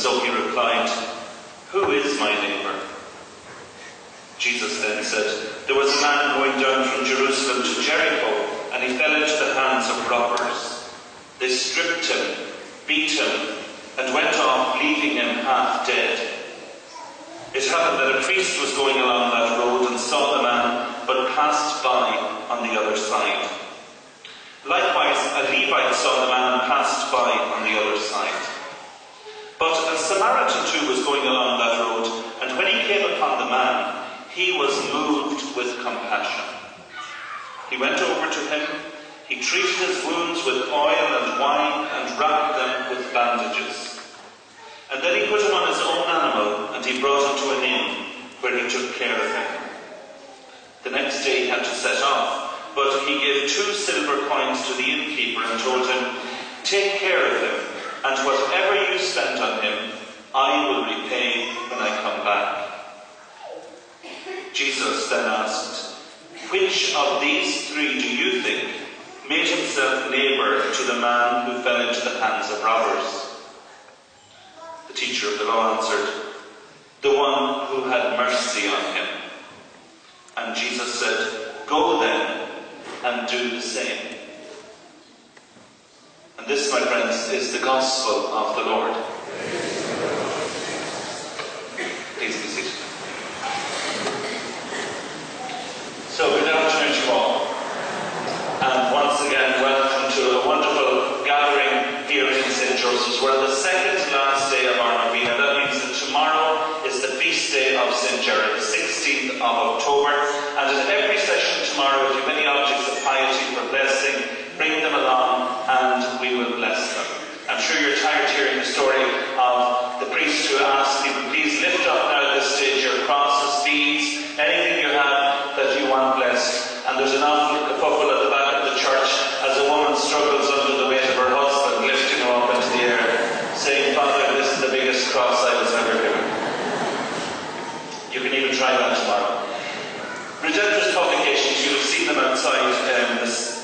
so he replied, "Who is my neighbour?" Jesus then said, "There was a man going down from Jerusalem to Jericho, and he fell into the hands of robbers. They stripped him, beat him, and went off, leaving him half dead. It happened that a priest was going along that road and saw the man, but passed by on the other side. Likewise, a Levite saw the man and passed by on the other side. But a Samaritan too was going along that road, and when he came upon the man, he was moved with compassion. He went over to him, he treated his wounds with oil and wine and wrapped them with bandages. And then he put him on his own animal, and he brought him to an inn, where he took care of him. The next day he had to set off, but he gave 2 silver coins to the innkeeper and told him, 'Take care of him, and whatever you spend on him, I will repay when I come back.' Jesus then asked, 'Which of these 3 do you think made himself neighbour to the man who fell into the hands of robbers?' The teacher of the law answered, 'The one who had mercy on him.' And Jesus said, 'Go then and do the same.'" And this, my friends, is the gospel of the Lord. Please be seated. So, good afternoon to you all. And once again, welcome to a wonderful gathering here in St. Joseph's. We're on the second last day of our Novena. That means that tomorrow is the feast day of St. Gerard, the 16th of October. And at every session tomorrow, if you have any objects of piety for blessing, bring them along and we will bless them. I'm sure you're tired of hearing the story of the priest who asked people, "Please lift up now at this stage your crosses, beads, anything you have that you want blessed." And there's an awful kerfuffle at the back of the church as a woman struggles under the weight of her husband, lifting her up into the air, saying, "Father, this is the biggest cross I was ever given." You can even try that tomorrow. Redemptorist publications, you'll have seen them outside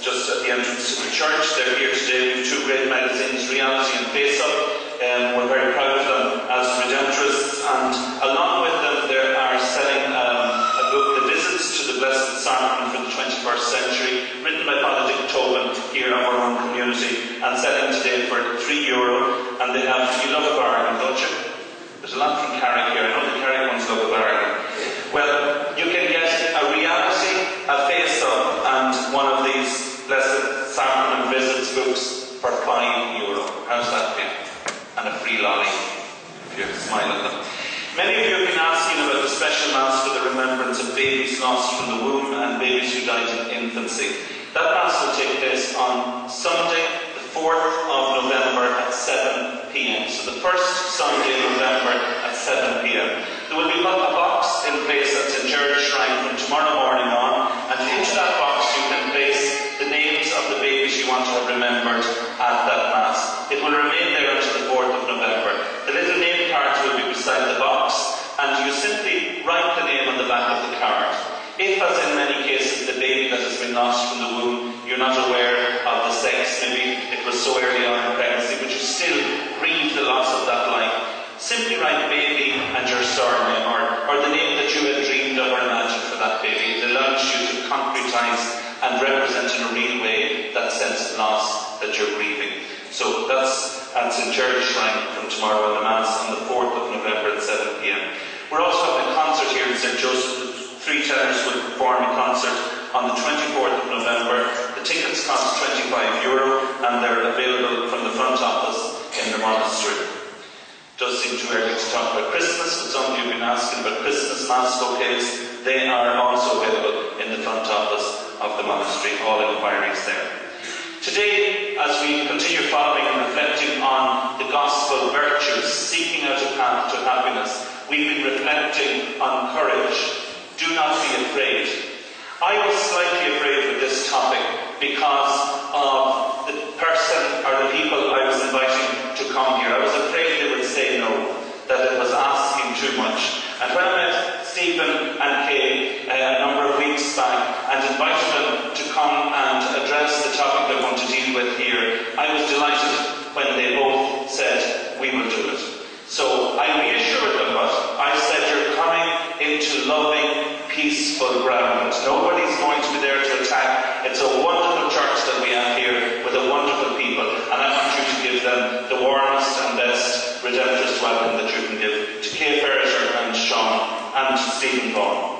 just at the entrance to the church. They're here today. We have 2 great magazines, Reality and Face Up. We're very proud of them as Redemptorists. And along with them, they are selling a book, The Visits to the Blessed Sacrament for the 21st Century, written by Father Dick Tobin here of our own community, and selling today for €3. And they have, you love a bargain, don't you? There's a lot from Carrick here. I know the Carrick ones love a bargain. Well, you can get a Reality, a Face Up, and one of these Blessed Sacrament Visits books for €5. How's that feel? And a free lolly, if you smile at them. Many of you have been asking about the special Mass for the remembrance of babies lost from the womb and babies who died in infancy. That Mass will take place on Sunday, the 4th of November at 7 p.m. So the first Sunday in November at 7 p.m. There will be a box in place at St. Gerard's Shrine from tomorrow morning on, and into that box you can place the names of the babies you want to have remembered at that Mass. It will remain there until the 4th of November. The little name cards will be beside the box, and you simply write the name on the back of the card. If, as in many cases, the baby that has been lost from the womb, you're not aware of the sex, maybe it was so early on in pregnancy, but you still grieve the loss of that life, simply write baby and your surname, or the name that you had dreamed of or imagined for that baby. It allows you to concretize and represent in a real way that sense of loss that you're grieving. So that's at St. Gerard's Shrine from tomorrow in the Mass on the 4th of November at 7 p.m. We're also having a concert here in St. Joseph. 3 tenors will perform a concert on the 24th of November. The tickets cost €25 and they're available from the front office in the monastery. It does seem too early to talk about Christmas, but some of you have been asking about Christmas Mass bouquets. They are also available in the front office of the monastery. All inquiries there. Today, as we continue following and reflecting on the gospel virtues, seeking out a path to happiness, we've been reflecting on courage. Do not be afraid. I was slightly afraid with this topic because of the person or the people I was inviting to come here. I was afraid they would say no, that it was asking too much. And when I met Stephen and Kay a number of weeks back and invited them to come and address the topic they're going to deal with here, I was delighted when they both said, "We will do it." So peaceful ground. Nobody's going to be there to attack. It's a wonderful church that we have here with a wonderful people, and I want you to give them the warmest and best Redemptorist welcome that you can give to Kay Ferriser and Sean and Stephen Vaughan.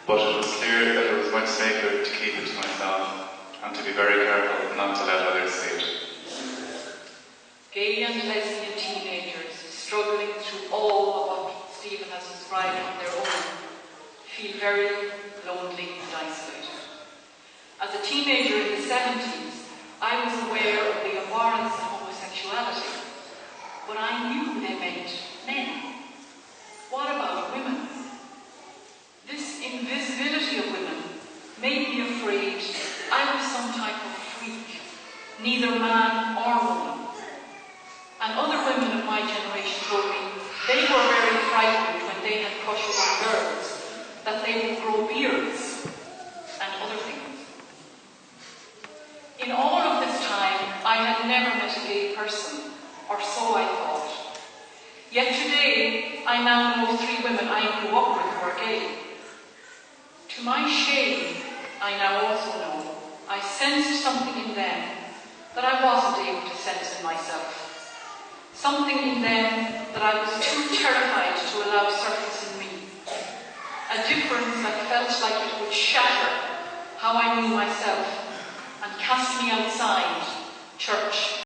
But it was sacred to keep it to myself and to be very careful not to let others see it. Gay and lesbian teenagers struggling through all of what Stephen has described on their own feel very lonely and isolated. As a teenager in the 70s, I was aware of the abhorrence of homosexuality, but I knew they meant men. What about women? This invisibility of women made me afraid I was some type of freak, neither man or woman. And other women of my generation told me they were very frightened when they had crushes on girls, that they would grow beards and other things. In all of this time, I had never met a gay person, or so I thought. Yet today, I now know 3 women I grew up with who are gay. To my shame, I now also know I sensed something in them that I wasn't able to sense in myself. Something in them that I was too terrified to allow surface in me. A difference that felt like it would shatter how I knew myself and cast me outside church